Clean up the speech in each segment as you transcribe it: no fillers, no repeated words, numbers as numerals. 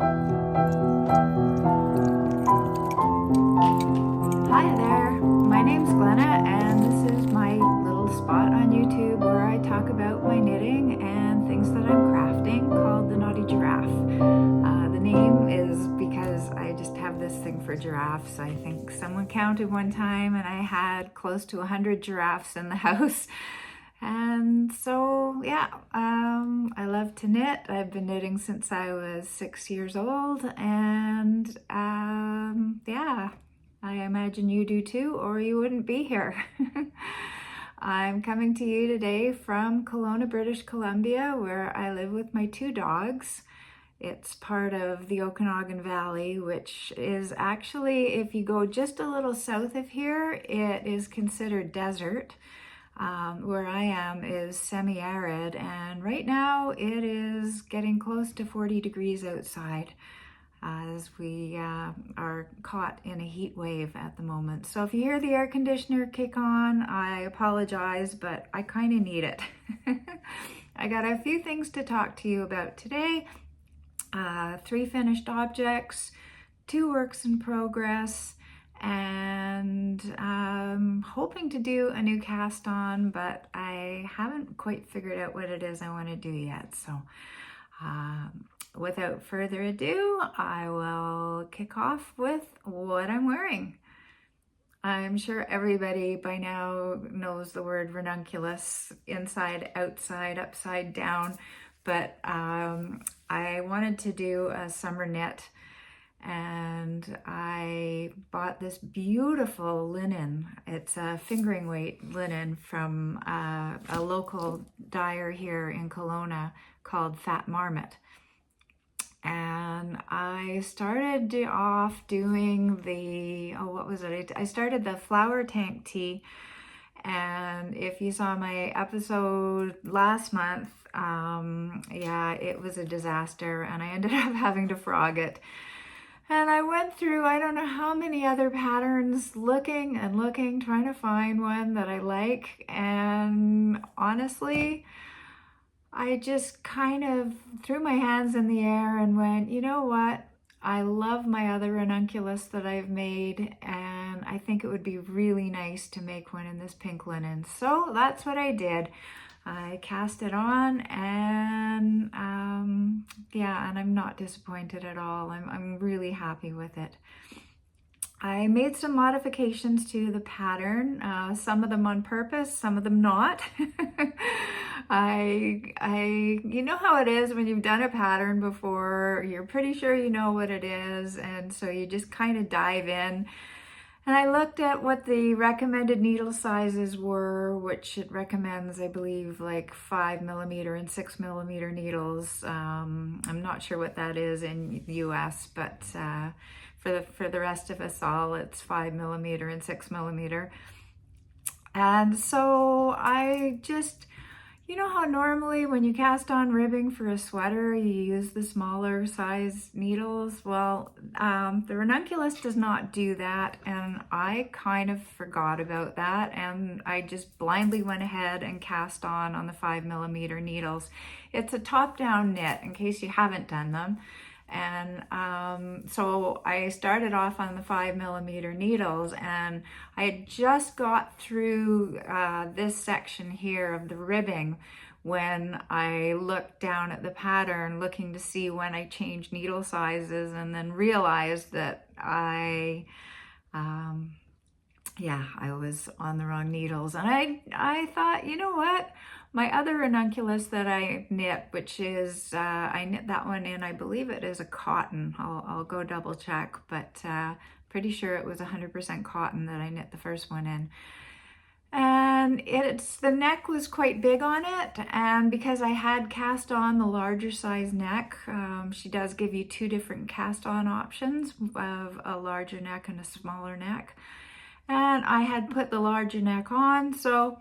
Hi there, my name's Glenna and this is my little spot on YouTube where I talk about my knitting and things that I'm crafting called the Knotty Giraffe. The name is because I just have this thing for giraffes. I think someone counted one time and I had close to 100 giraffes in the house. And so, yeah, I love to knit. I've been knitting since I was 6 years old, and yeah, I imagine you do too, or you wouldn't be here. I'm coming to you today from Kelowna, British Columbia, where I live with my 2 dogs. It's part of the Okanagan Valley, which is actually, if you go just a little south of here, it is considered desert. Where I am is semi-arid, and right now it is getting close to 40 degrees outside as we are caught in a heat wave at the moment. So if you hear the air conditioner kick on, I apologize, but I kind of need it. I got a few things to talk to you about today. 3 finished objects, 2 works in progress, and I'm hoping to do a new cast on, but I haven't quite figured out what it is I want to do yet. So without further ado, I will kick off with what I'm wearing. I'm sure everybody by now knows the word ranunculus, inside, outside, upside down, but I wanted to do a summer knit, and I bought this beautiful linen. It's a fingering weight linen from a local dyer here in Kelowna called Fat Marmot. And I started off doing the, what was it? I started the flower tank tee. And if you saw my episode last month, yeah, it was a disaster and I ended up having to frog it. And I went through, I don't know how many other patterns, looking and looking, trying to find one that I like. And honestly, I just kind of threw my hands in the air and went, you know what? I love my other ranunculus that I've made, and I think it would be really nice to make one in this pink linen. So that's what I did. I cast it on, and yeah, and I'm not disappointed at all. I'm really happy with it. I made some modifications to the pattern, some of them on purpose, some of them not. You know how it is when you've done a pattern before, you're pretty sure you know what it is, and so you just kind of dive in. And I looked at what the recommended needle sizes were, which it recommends, I believe, like 5mm and 6mm needles. I'm not sure what that is in the US, but for the rest of us all, it's 5mm and 6mm. And so I just, you know how normally when you cast on ribbing for a sweater, you use the smaller size needles? Well, the ranunculus does not do that, and I kind of forgot about that, and I just blindly went ahead and cast on the 5mm needles. It's a top-down knit, in case you haven't done them. And so I started off on the 5mm needles, and I had just got through this section here of the ribbing when I looked down at the pattern looking to see when I changed needle sizes, and then realized that I was on the wrong needles. And I thought, you know what? My other ranunculus that I knit, which is, I knit that one in, I believe it is a cotton. I'll go double check, but pretty sure it was 100% cotton that I knit the first one in. And the neck was quite big on it, and because I had cast on the larger size neck, she does give you 2 different cast on options of a larger neck and a smaller neck. And I had put the larger neck on, so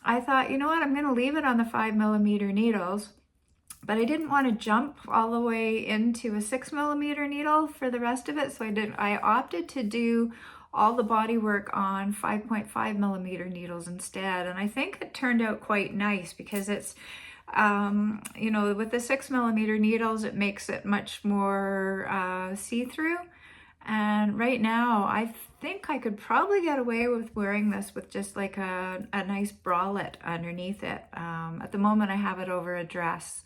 I thought, you know what, I'm going to leave it on the 5mm needles, but I didn't want to jump all the way into a 6mm needle for the rest of it, so I opted to do all the body work on 5.5mm needles instead, and I think it turned out quite nice because it's You know, with the 6mm needles, it makes it much more see-through. And right now, I think I could probably get away with wearing this with just like a nice bralette underneath it. At the moment, I have it over a dress,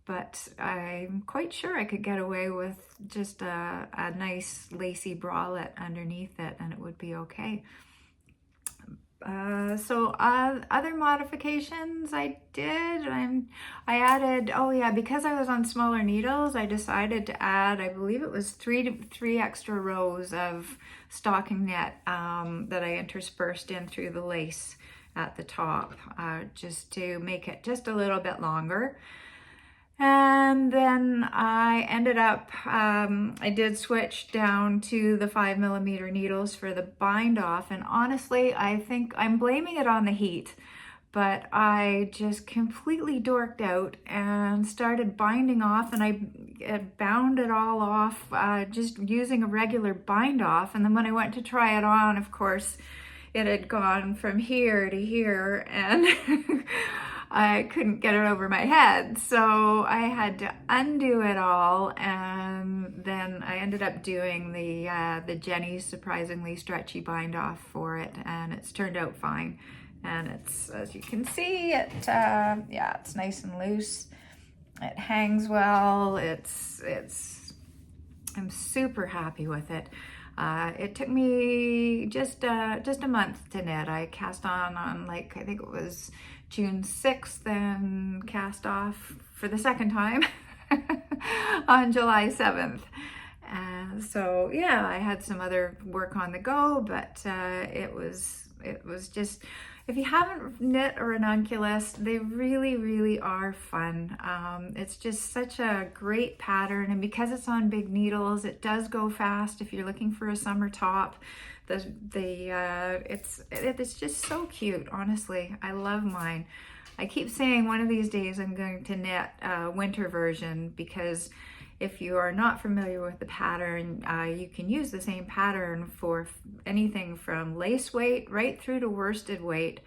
but I'm quite sure I could get away with just a nice lacy bralette underneath it, and it would be okay. Other modifications I did, I added, oh yeah, because I was on smaller needles, I decided to add, I believe it was three extra rows of stocking net that I interspersed in through the lace at the top, just to make it just a little bit longer. And then I ended up, I did switch down to the 5mm needles for the bind off. And honestly, I think I'm blaming it on the heat, but I just completely dorked out and started binding off, and I bound it all off just using a regular bind off. And then when I went to try it on, of course, it had gone from here to here, and I couldn't get it over my head, so I had to undo it all. And then I ended up doing the Jenny's surprisingly stretchy bind off for it, and it's turned out fine. And it's, as you can see, yeah, it's nice and loose. It hangs well. I'm super happy with it. It took me just a month to knit. I cast on like, I think it was June 6th, and cast off for the second time on July 7th. So yeah, I had some other work on the go, but it was just, if you haven't knit a ranunculus, they really, really are fun. It's just such a great pattern, and because it's on big needles, it does go fast if you're looking for a summer top. It's just so cute, honestly. I love mine. I keep saying one of these days I'm going to knit a winter version, because if you are not familiar with the pattern, you can use the same pattern for anything from lace weight right through to worsted weight,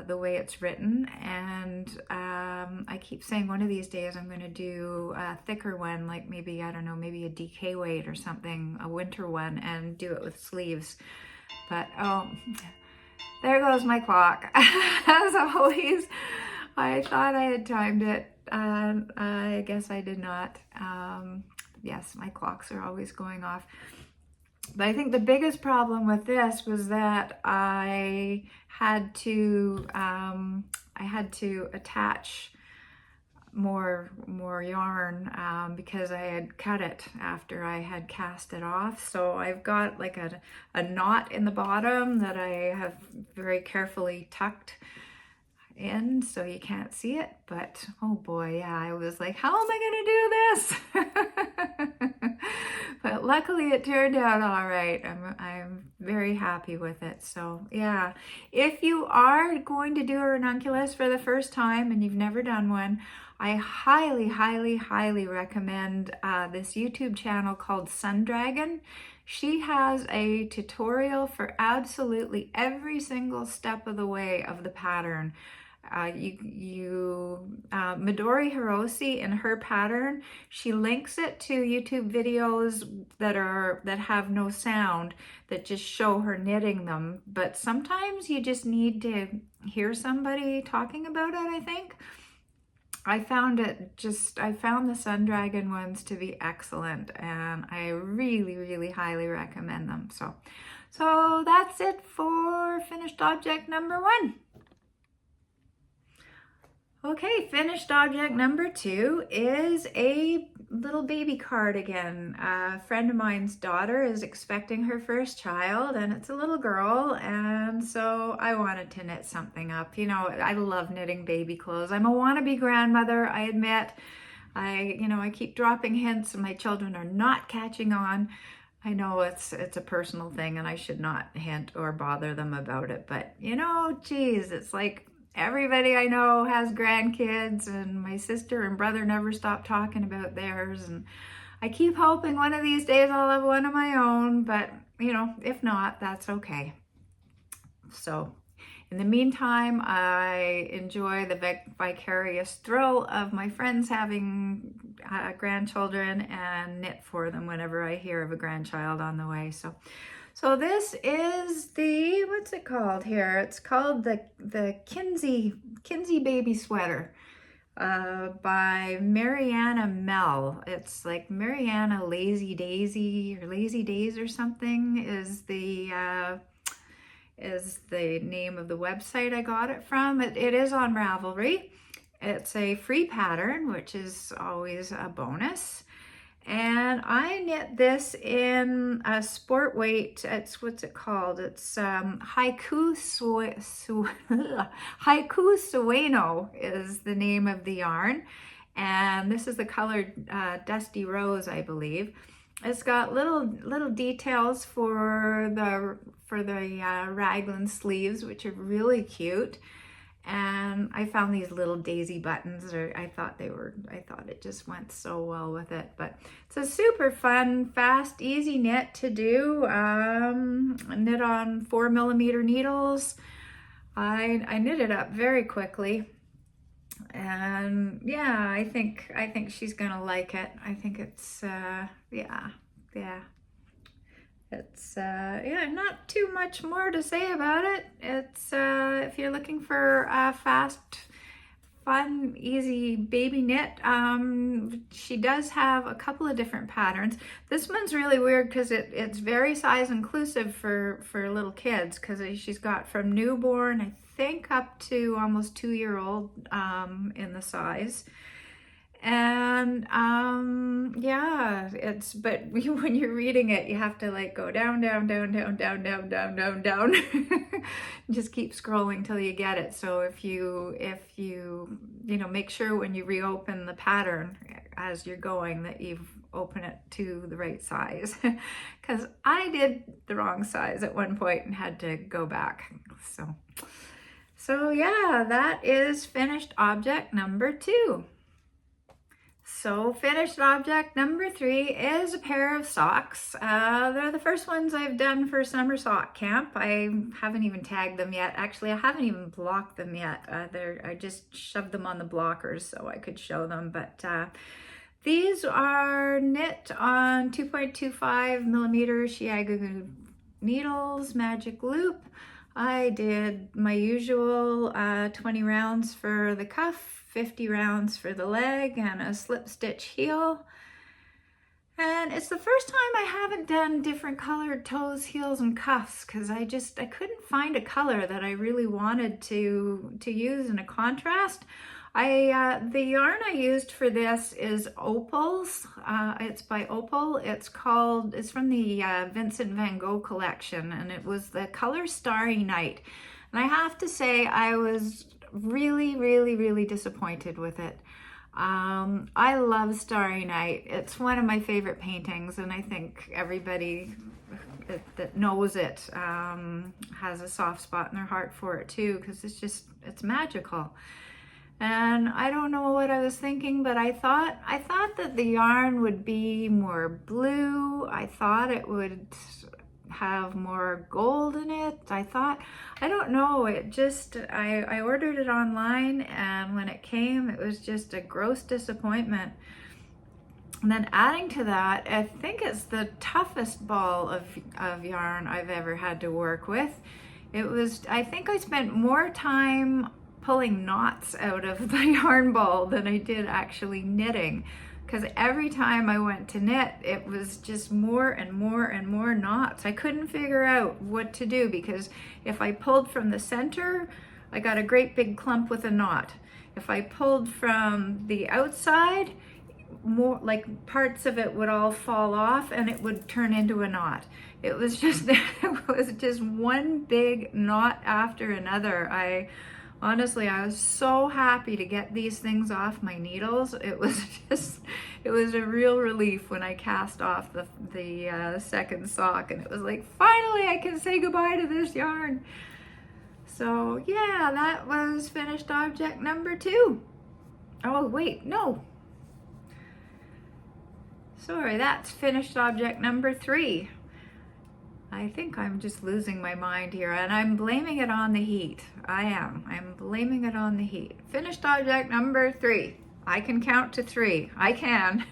the way it's written. And I keep saying one of these days I'm going to do a thicker one, like maybe, I don't know, maybe a DK weight or something, a winter one, and do it with sleeves. But oh, there goes my clock. As always, I thought I had timed it. I guess I did not. Yes, my clocks are always going off. But I think the biggest problem with this was that I had to attach more yarn because I had cut it after I had cast it off. So I've got like a knot in the bottom that I have very carefully tucked in so you can't see it. But oh boy, yeah, I was like, how am I gonna do this? But luckily it turned out all right. I'm very happy with it. So yeah, if you are going to do a ranunculus for the first time and you've never done one, I highly, highly, highly recommend this YouTube channel called Sun Dragon. She has a tutorial for absolutely every single step of the way of the pattern. Midori Hirose, in her pattern, she links it to YouTube videos that have no sound, that just show her knitting them. But sometimes you just need to hear somebody talking about it, I think. I found the Sun Dragon ones to be excellent, and I really, really highly recommend them. So that's it for finished object number 1. Okay, finished object number 2 is a little baby cardigan. A friend of mine's daughter is expecting her first child, and it's a little girl, and so I wanted to knit something up. You know, I love knitting baby clothes. I'm a wannabe grandmother, I admit. I keep dropping hints and my children are not catching on. I know it's a personal thing and I should not hint or bother them about it, but geez, it's like everybody I know has grandkids, and my sister and brother never stop talking about theirs, and I keep hoping one of these days I'll have one of my own, but if not, that's okay. So In the meantime, I enjoy the vicarious thrill of my friends having grandchildren and knit for them whenever I hear of a grandchild on the way. So this is the, what's it called here? It's called the Kinsey baby sweater by Mariana Mel. It's like Mariana Lazy Daisy or Lazy Days or something is the name of the website I got it from. It is on Ravelry. It's a free pattern, which is always a bonus. And I knit this in a sport weight. It's, what's it called? It's Haiku Sueno is the name of the yarn. And this is the color Dusty Rose, I believe. It's got little details for the raglan sleeves, which are really cute. And I found these little daisy buttons, I thought it just went so well with it. But it's a super fun, fast, easy knit to do. Knit on 4mm needles. I knit it up very quickly. And yeah, I think she's gonna like it. I think it's yeah. It's yeah, not too much more to say about it. It's if you're looking for a fast, fun, easy baby knit, she does have a couple of different patterns. This one's really weird because it's very size inclusive for little kids, because she's got from newborn, I think, up to almost 2-year-old in the size. And yeah, but when you're reading it, you have to like go down, just keep scrolling till you get it. So if you make sure when you reopen the pattern as you're going that you've opened it to the right size, because I did the wrong size at one point and had to go back. So yeah, that is finished object number 2. So finished object number 3 is a pair of socks. They're the first ones I've done for summer sock camp. I haven't even tagged them yet. Actually, I haven't even blocked them yet. I just shoved them on the blockers so I could show them. But these are knit on 2.25mm Chiago needles, magic loop. I did my usual 20 rounds for the cuff, 50 rounds for the leg, and a slip stitch heel. And it's the first time I haven't done different colored toes, heels, and cuffs, because I couldn't find a color that I really wanted to use in a contrast. The yarn I used for this is Opals. It's by Opal. It's from the Vincent van Gogh collection, and it was the color Starry Night. And I have to say, I was really disappointed with it. I love Starry Night. It's one of my favorite paintings, and I think everybody that knows it has a soft spot in their heart for it too, because it's magical. And I don't know what I was thinking, but I thought that the yarn would be more blue. I thought it would have more gold in it. I don't know, I ordered it online, and when it came, it was just a gross disappointment. And then adding to that, I think it's the toughest ball of yarn I've ever had to work with. I think I spent more time pulling knots out of the yarn ball than I did actually knitting, because every time I went to knit, it was just more and more knots. I couldn't figure out what to do, because if I pulled from the center, I got a great big clump with a knot. If I pulled from the outside, more like parts of it would all fall off and it would turn into a knot. It was just one big knot after another. Honestly, I was so happy to get these things off my needles. It was a real relief when I cast off the second sock, and it was like, finally I can say goodbye to this yarn. So yeah, that was finished object number 2. Oh wait, no. Sorry, that's finished object number 3. I think I'm just losing my mind here, and I'm blaming it on the heat. I'm blaming it on the heat. Finished object number 3. I can count to 3. I can.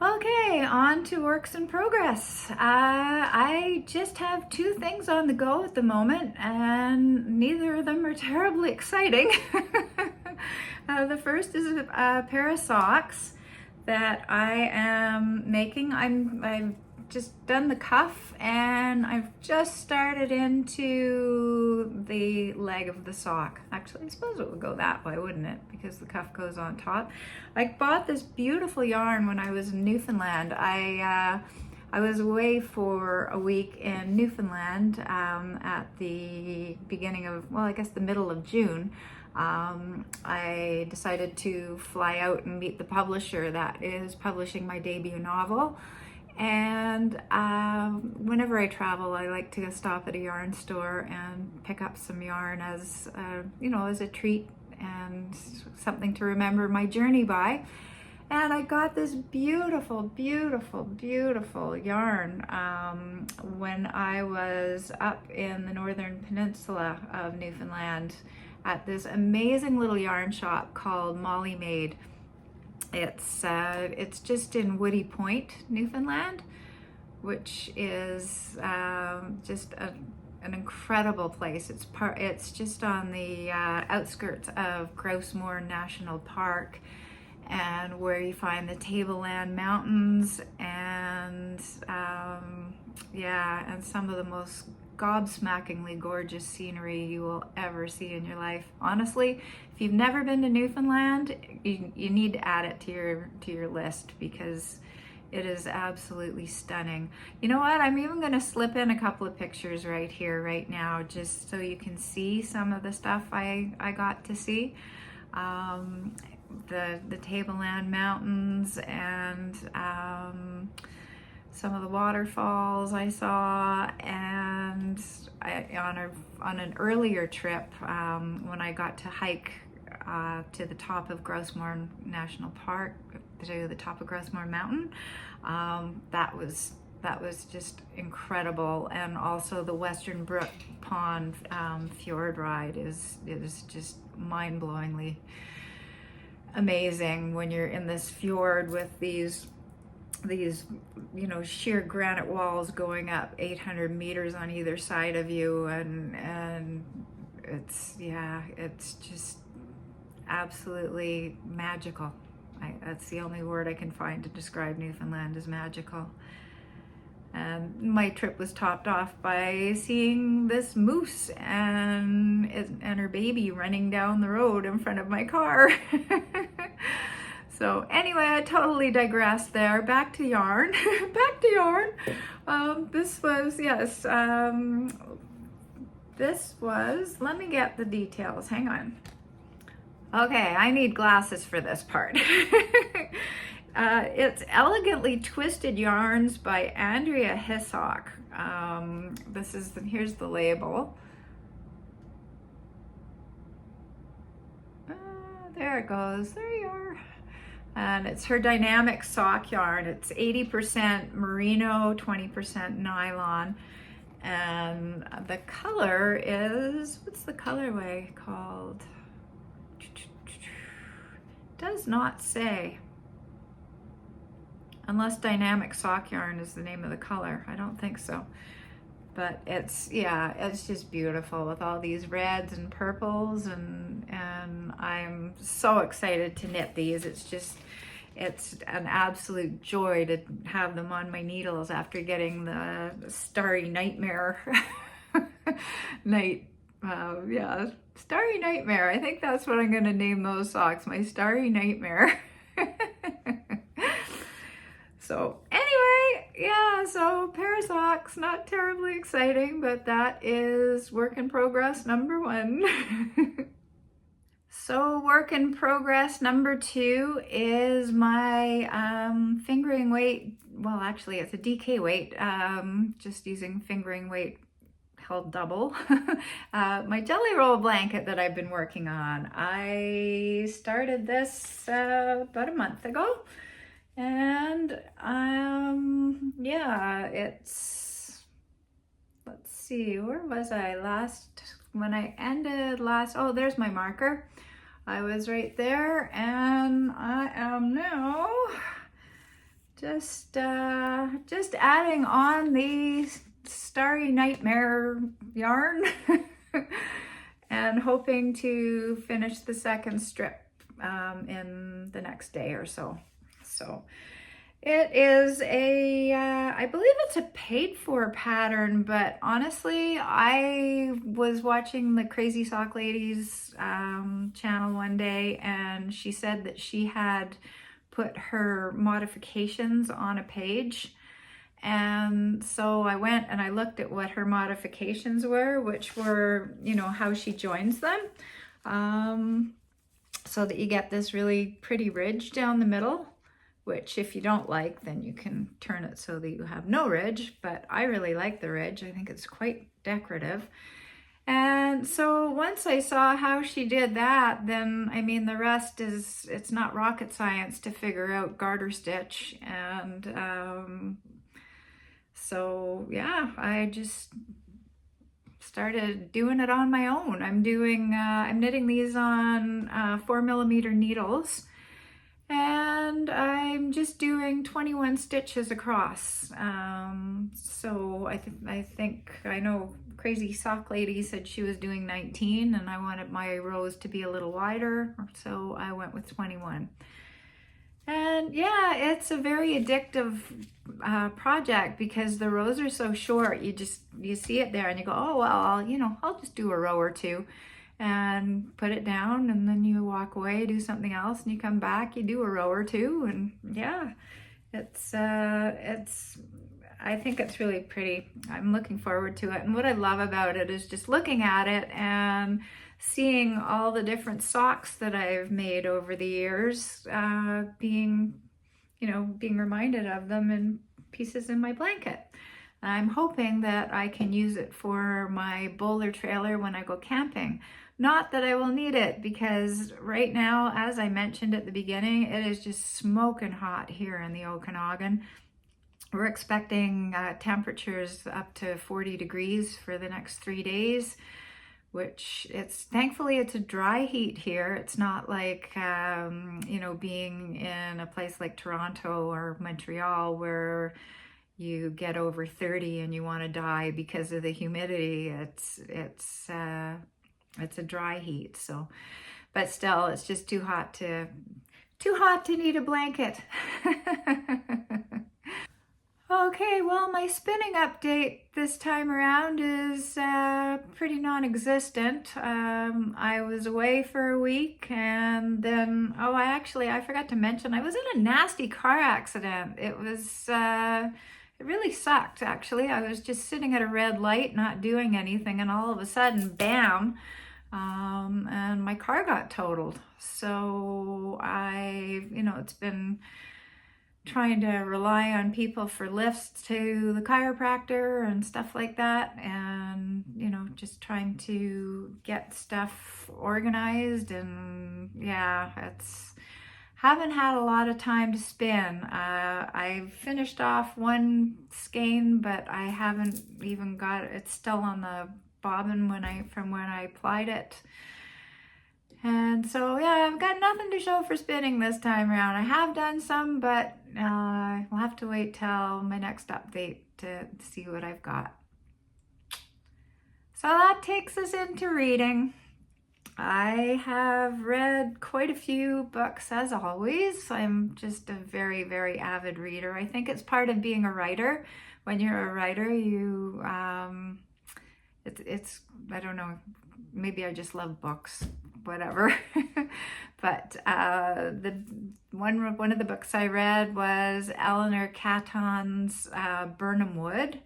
Okay, on to works in progress. I just have 2 things on the go at the moment, and neither of them are terribly exciting. The first is a pair of socks that I am making. I've just done the cuff, and I've just started into the leg of the sock. Actually, I suppose it would go that way, wouldn't it? Because the cuff goes on top. I bought this beautiful yarn when I was in Newfoundland. I was away for a week in Newfoundland at the beginning of, well, I guess the middle of June. I decided to fly out and meet the publisher that is publishing my debut novel. And whenever I travel, I like to stop at a yarn store and pick up some yarn as, as a treat and something to remember my journey by. And I got this beautiful, beautiful, beautiful yarn when I was up in the northern peninsula of Newfoundland at this amazing little yarn shop called Molly Made. It's just in Woody Point, Newfoundland, which is just an incredible place. It's just on the outskirts of Grousemore National Park, and where you find the Tableland Mountains and and some of the most gobsmackingly gorgeous scenery you will ever see in your life. Honestly, if you've never been to Newfoundland, you need to add it to your list, because it is absolutely stunning. You know what? I'm even going to slip in a couple of pictures right here, right now, just so you can see some of the stuff I got to see. The Tableland Mountains and some of the waterfalls I saw, and on an earlier trip when I got to hike to the top of Grousemore National Park, to the top of Grousemore Mountain, that was just incredible. And also the Western Brook Pond fjord ride is just mind-blowingly amazing when you're in this fjord with these sheer granite walls going up 800 meters on either side of you, and it's just absolutely magical. That's the only word I can find to describe Newfoundland, is magical. And my trip was topped off by seeing this moose and her baby running down the road in front of my car. So anyway, I totally digressed there. Back to yarn. Back to yarn. This was, let me get the details. Hang on. Okay, I need glasses for this part. It's Elegantly Twisted Yarns by Andrea Hissock. Here's the label. There it goes. There you are. And it's her dynamic sock yarn. It's 80% merino, 20% nylon. And the color is, what's the colorway called? Does not say. Unless dynamic sock yarn is the name of the color. I don't think so. But it's just beautiful with all these reds and purples, and I'm so excited to knit these. It's an absolute joy to have them on my needles after getting the Starry Night-mare Starry Night-mare. I think that's what I'm going to name those socks, my Starry Night-mare. So anyway, so pair of socks, not terribly exciting, but that is work in progress number 1. So work in progress number 2 is my fingering weight. Well, actually it's a DK weight, just using fingering weight held double. My jelly roll blanket that I've been working on. I started this about a month ago. And yeah, it's, let's see, where was I last, when I ended last, oh, there's my marker. I was right there, and I am now just adding on the Starry Night-mare yarn and hoping to finish the second strip in the next day or so. So it is a, I believe it's a paid for pattern, but honestly, I was watching the Crazy Sock Ladies channel one day, and she said that she had put her modifications on a page. And so I went and I looked at what her modifications were, which were, you know, how she joins them. So that you get this really pretty ridge down the middle, which if you don't like, then you can turn it so that you have no ridge, but I really like the ridge. I think it's quite decorative. And so once I saw how she did that, then, I mean, the rest is, it's not rocket science to figure out garter stitch. And so yeah, I just started doing it on my own. I'm knitting these on 4mm needles, and I'm just doing 21 stitches across. So I know Crazy Sock Lady said she was doing 19, and I wanted my rows to be a little wider, so I went with 21. And yeah, it's a very addictive project because the rows are so short. You see it there and you go, oh, well, I'll just do a row or two and put it down, and then you walk away, do something else, and you come back, you do a row or two, and yeah, I think it's really pretty. I'm looking forward to it. And what I love about it is just looking at it and seeing all the different socks that I've made over the years, being reminded of them in pieces in my blanket. I'm hoping that I can use it for my boulder trailer when I go camping. Not that I will need it, because right now, as I mentioned at the beginning, it is just smoking hot here in the Okanagan. We're expecting temperatures up to 40 degrees for the next 3 days, which thankfully it's a dry heat here. It's not like, being in a place like Toronto or Montreal where you get over 30 and you want to die because of the humidity. It's a dry heat. So, but still, it's just too hot to need a blanket. Okay, well, my spinning update this time around is pretty non-existent. I was away for a week, and then, I forgot to mention, I was in a nasty car accident. It really sucked, actually. I was just sitting at a red light, not doing anything, and all of a sudden, bam, and my car got totaled. So it's been trying to rely on people for lifts to the chiropractor and stuff like that, and just trying to get stuff organized. And yeah, haven't had a lot of time to spin. I finished off one skein, but I haven't even got it. It's still on the bobbin from when I applied it. And so, yeah, I've got nothing to show for spinning this time around. I have done some, but we'll have to wait till my next update to see what I've got. So that takes us into reading. I have read quite a few books, as always. I'm just a very, very avid reader. I think it's part of being a writer. When you're a writer, you, I don't know, maybe I just love books. Whatever. But one of the books I read was Elenor Catton's Birnam Wood.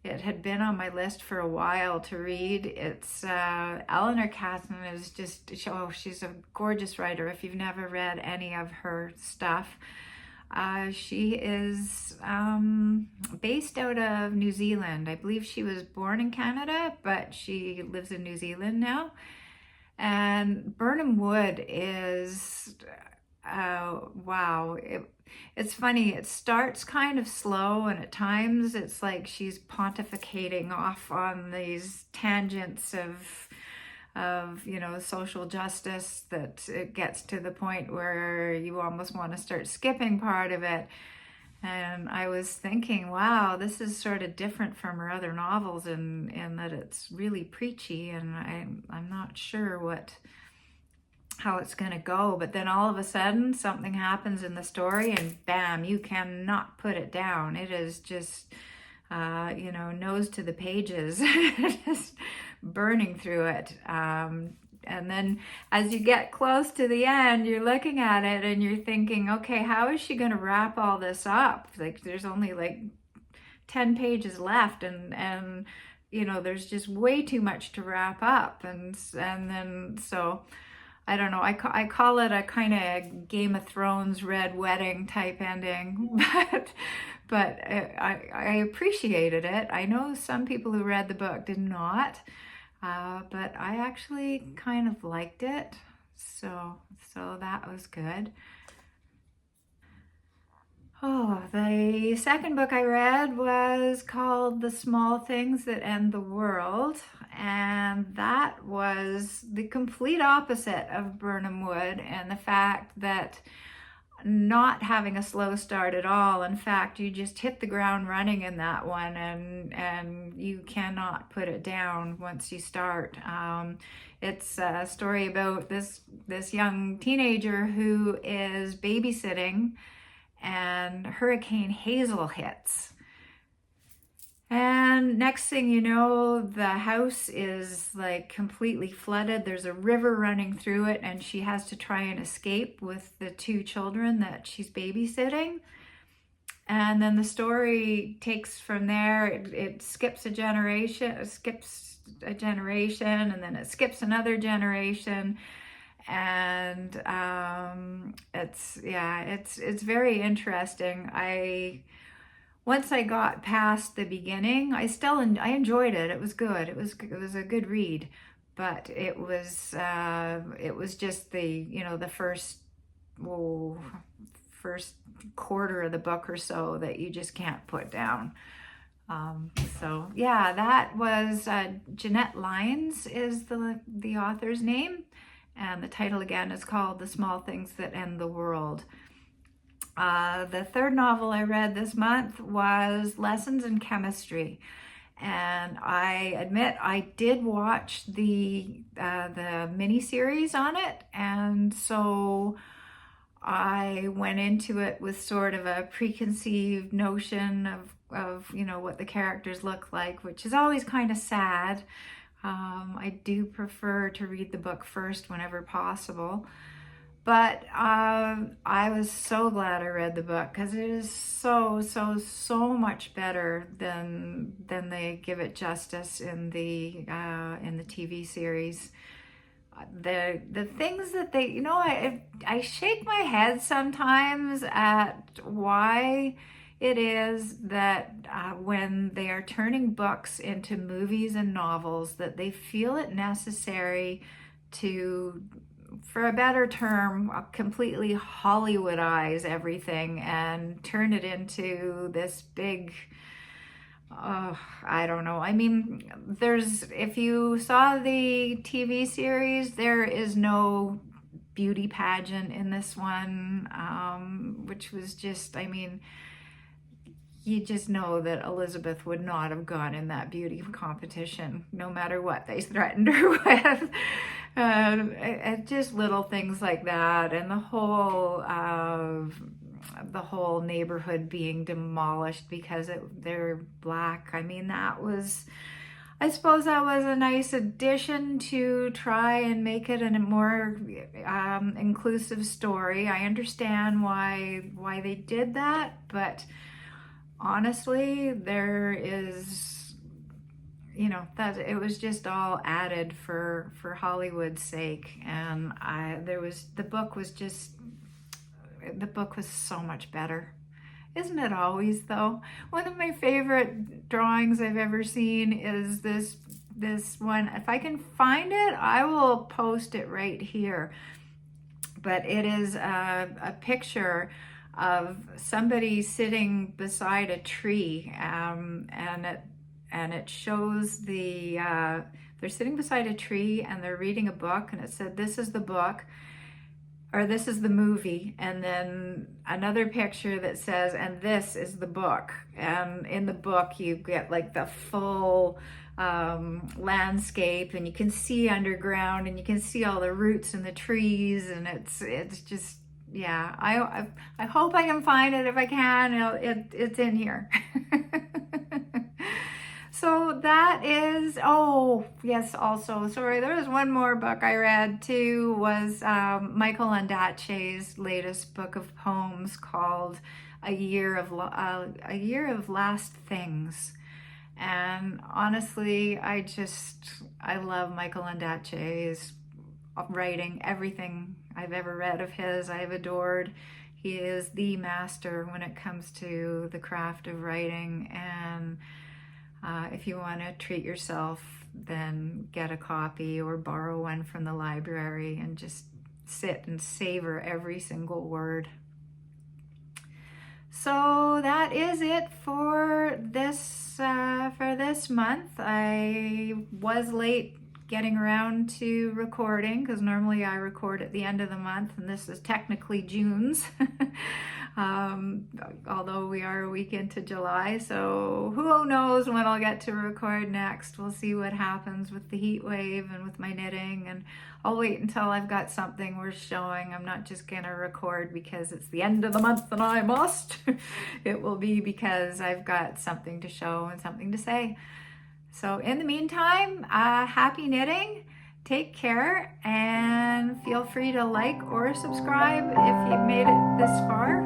It had been on my list for a while to read. It's Elenor Catton is just, she's a gorgeous writer. If you've never read any of her stuff, she is based out of New Zealand. I believe she was born in Canada, but she lives in New Zealand now. And Birnam Wood is wow. It's funny, it starts kind of slow, and at times it's like she's pontificating off on these tangents of social justice, that it gets to the point where you almost want to start skipping part of it. And I was thinking, wow, this is sort of different from her other novels in that it's really preachy, and I'm not sure how it's going to go. But then all of a sudden something happens in the story, and bam, you cannot put it down. It is just nose to the pages, just burning through it. And then as you get close to the end, you're looking at it and you're thinking, okay, how is she going to wrap all this up? Like, there's only like 10 pages left, and there's just way too much to wrap up. And then, so I don't know, I call it a kind of Game of Thrones Red Wedding type ending, but I appreciated it. I know some people who read the book did not. But I actually kind of liked it, so that was good. Oh, the second book I read was called The Small Things That End the World, and that was the complete opposite of Birnam Wood, and the fact that not having a slow start at all. In fact, you just hit the ground running in that one, and you cannot put it down once you start. It's a story about this young teenager who is babysitting, and Hurricane Hazel hits. And next thing you know, the house is like completely flooded. There's a river running through it, and she has to try and escape with the two children that she's babysitting. And then the story takes from there. It skips a generation, and then it skips another generation. And it's very interesting. Once I got past the beginning, I enjoyed it. It was good. It was a good read, but it was just the first quarter of the book or so that you just can't put down. So yeah, that was Jeannette Lyons is the author's name, and the title again is called The Small Things That End the World. The third novel I read this month was Lessons in Chemistry, and I admit I did watch the miniseries on it, and so I went into it with sort of a preconceived notion of what the characters look like, which is always kind of sad. I do prefer to read the book first whenever possible. But I was so glad I read the book, because it is so much better than they give it justice in the TV series. The things that they, I shake my head sometimes at why it is that when they are turning books into movies and novels, that they feel it necessary to, for a better term, completely Hollywoodize everything and turn it into this big, I don't know. I mean, if you saw the TV series, there is no beauty pageant in this one, which was just, I mean, you just know that Elizabeth would not have gone in that beauty competition, no matter what they threatened her with. Just little things like that, and the whole neighborhood being demolished because they're Black. I mean, I suppose that was a nice addition to try and make it a more inclusive story. I understand why they did that, but honestly, there is, that it was just all added for Hollywood's sake. And the book was so much better. Isn't it always, though? One of my favorite drawings I've ever seen is this one. If I can find it, I will post it right here. but it is a picture of somebody sitting beside a tree, and it shows they're sitting beside a tree and they're reading a book, and it said, "This is the book," or "This is the movie," and then another picture that says, "And this is the book." And in the book you get like the full landscape, and you can see underground, and you can see all the roots in the trees, and it's just, yeah, I hope I can find it. If I can, it's in here. So that is, oh yes, also, sorry, there was one more book I read too, was Michael Ondaatje's latest book of poems called A Year of Last Things. And honestly, I love Michael Ondaatje's writing. Everything I've ever read of his, I've adored. He is the master when it comes to the craft of writing. And if you want to treat yourself, then get a copy or borrow one from the library and just sit and savor every single word. So that is it for this month. I was late getting around to recording because normally I record at the end of the month, and this is technically June's. Although we are a week into July, so who knows when I'll get to record next. We'll see what happens with the heat wave and with my knitting, and I'll wait until I've got something worth showing. I'm not just gonna record because it's the end of the month and I must. It will be because I've got something to show and something to say. So in the meantime, happy knitting. Take care, and feel free to like or subscribe if you've made it this far.